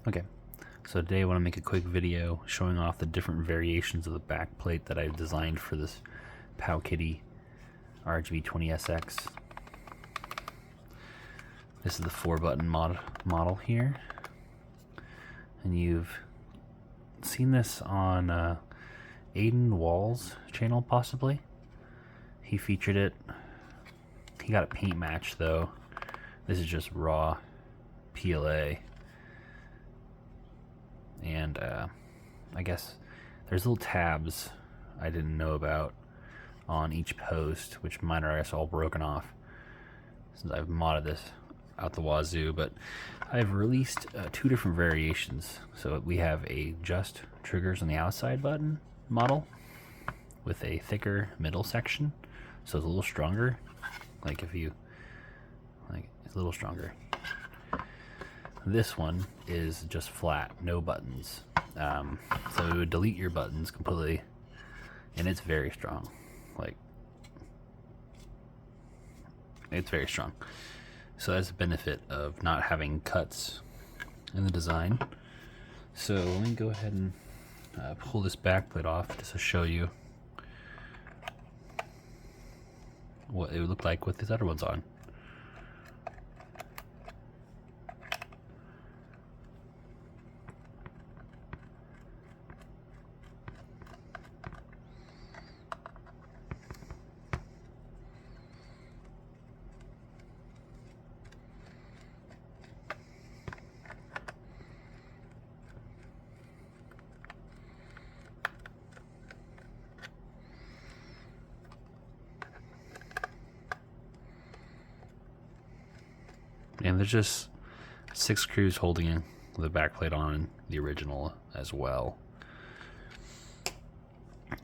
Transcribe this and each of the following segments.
Okay, so today I want to make a quick video showing off the different variations of the backplate that I've designed for this Powkiddy RGB20SX. This is the 4-button model here, and you've seen this on Aiden Wall's channel possibly. He featured it. He got a paint match though. This is just raw PLA. And I guess there's little tabs I didn't know about on each post, which mine are all broken off since I've modded this out the wazoo. But I've released 2 different variations. So we have a just triggers on the outside button model with a thicker middle section, so it's a little stronger. Like if you it's a little stronger. This one is just flat, no buttons. So it would delete your buttons completely, and it's very strong. Like, it's very strong. So that's the benefit of not having cuts in the design. So let me go ahead and pull this backplate off just to show you what it would look like with these other ones on. And there's just 6 screws holding the backplate on the original as well.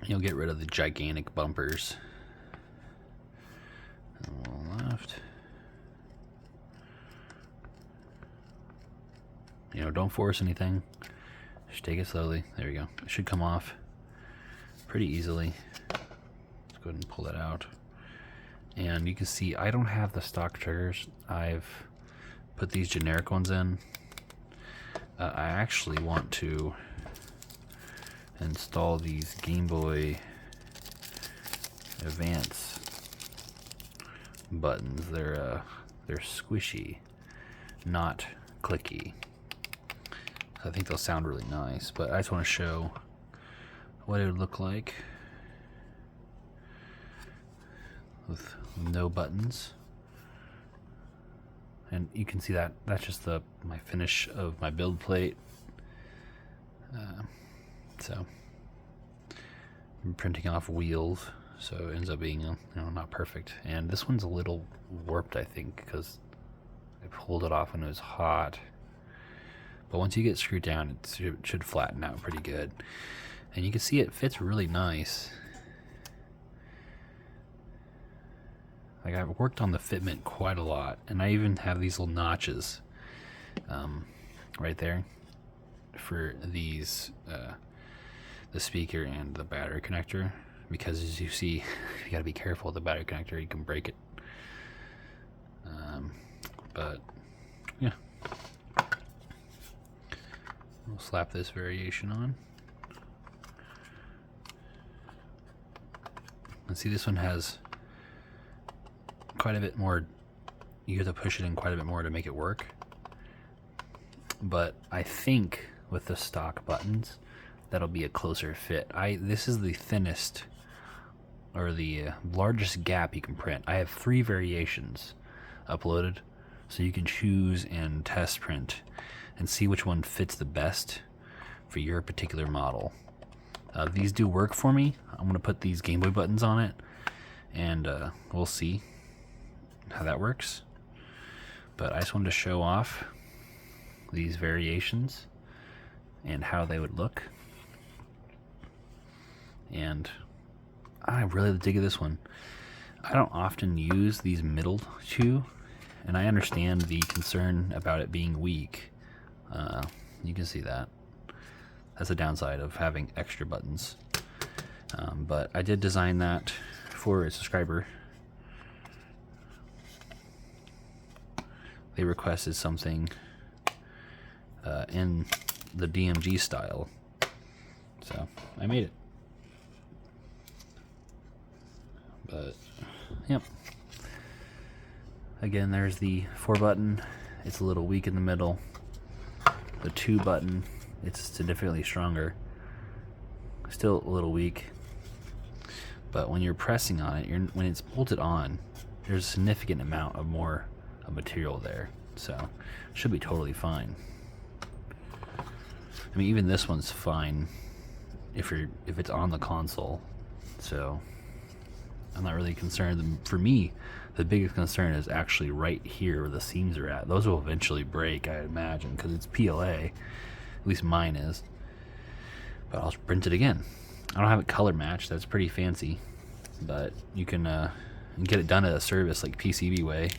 You'll get rid of the gigantic bumpers. And one left. You know, don't force anything. Just take it slowly. There we go. It should come off pretty easily. Let's go ahead and pull that out. And you can see I don't have the stock triggers. I've put these generic ones in. I actually want to install these Game Boy Advance buttons. They're squishy, not clicky. I think they'll sound really nice, but I just want to show what it would look like with no buttons. And you can see that that's just my finish of my build plate. So I'm printing off wheels, so it ends up being not perfect. And this one's a little warped, I think, because I pulled it off when it was hot. But once you get screwed down, it should flatten out pretty good. And you can see it fits really nice. Like, I've worked on the fitment quite a lot, and I even have these little notches right there for these the speaker and the battery connector, because as you see, you gotta be careful with the battery connector, you can break it. But yeah, we'll slap this variation on. And see, this one has quite a bit more. You have to push it in quite a bit more to make it work. But I think with the stock buttons, that'll be a closer fit. This is the thinnest, or the largest gap you can print. I have 3 variations uploaded, so you can choose and test print and see which one fits the best for your particular model. These do work for me. I'm gonna put these Game Boy buttons on it, and we'll see how that works. But I just wanted to show off these variations and how they would look. And I really dig this one. I don't often use these middle 2, and I understand the concern about it being weak. You can see that. That's the downside of having extra buttons. But I did design that for a subscriber. They requested something in the DMG style. So I made it. But yep. Again, there's the 4 button. It's a little weak in the middle. The 2 button, it's significantly stronger. Still a little weak. But when you're pressing on it, when it's bolted on, there's a significant amount of more material there. So it should be totally fine. I mean, even this one's fine if it's on the console. So I'm not really concerned. For me, the biggest concern is actually right here where the seams are at. Those will eventually break, I imagine, because it's PLA. At least mine is. But I'll print it again. I don't have it color matched. That's pretty fancy. But you can get it done at a service like PCB Way.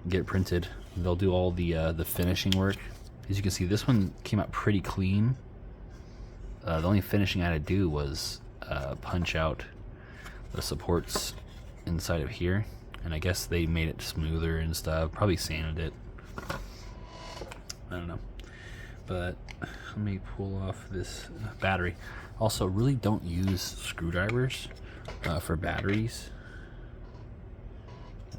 Get it printed. They'll do all the finishing work. As you can see, this one came out pretty clean. The only finishing I had to do was punch out the supports inside of here, and I guess they made it smoother and stuff. Probably sanded it. I don't know. But let me pull off this battery. Also, really don't use screwdrivers for batteries.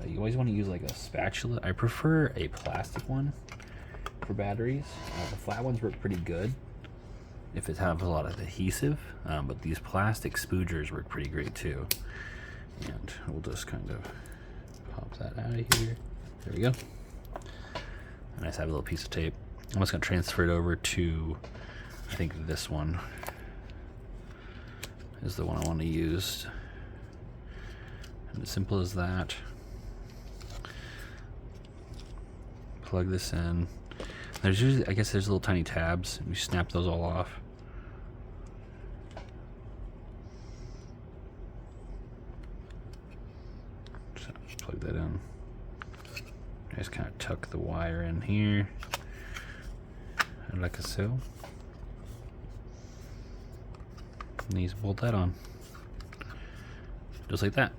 You always want to use like a spatula. I prefer a plastic one for batteries. The flat ones work pretty good if it has a lot of adhesive, but these plastic spoogers work pretty great too. And we'll just kind of pop that out of here. There we go. And I just have a little piece of tape. I'm just going to transfer it over to, I think this one is the one I want to use. And as simple as that. Plug this in. There's usually, I guess there's little tiny tabs. We snap those all off. So plug that in. Just kind of tuck the wire in here, like so. And these bolt that on, just like that.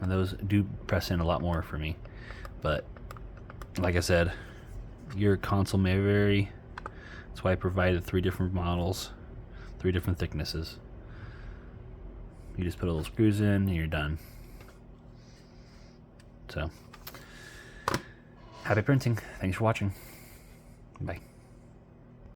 And those do press in a lot more for me, but like I said, your console may vary. That's why I provided 3 different models, 3 different thicknesses. You just put a little screws in and you're done. So, happy printing. Thanks for watching. Bye.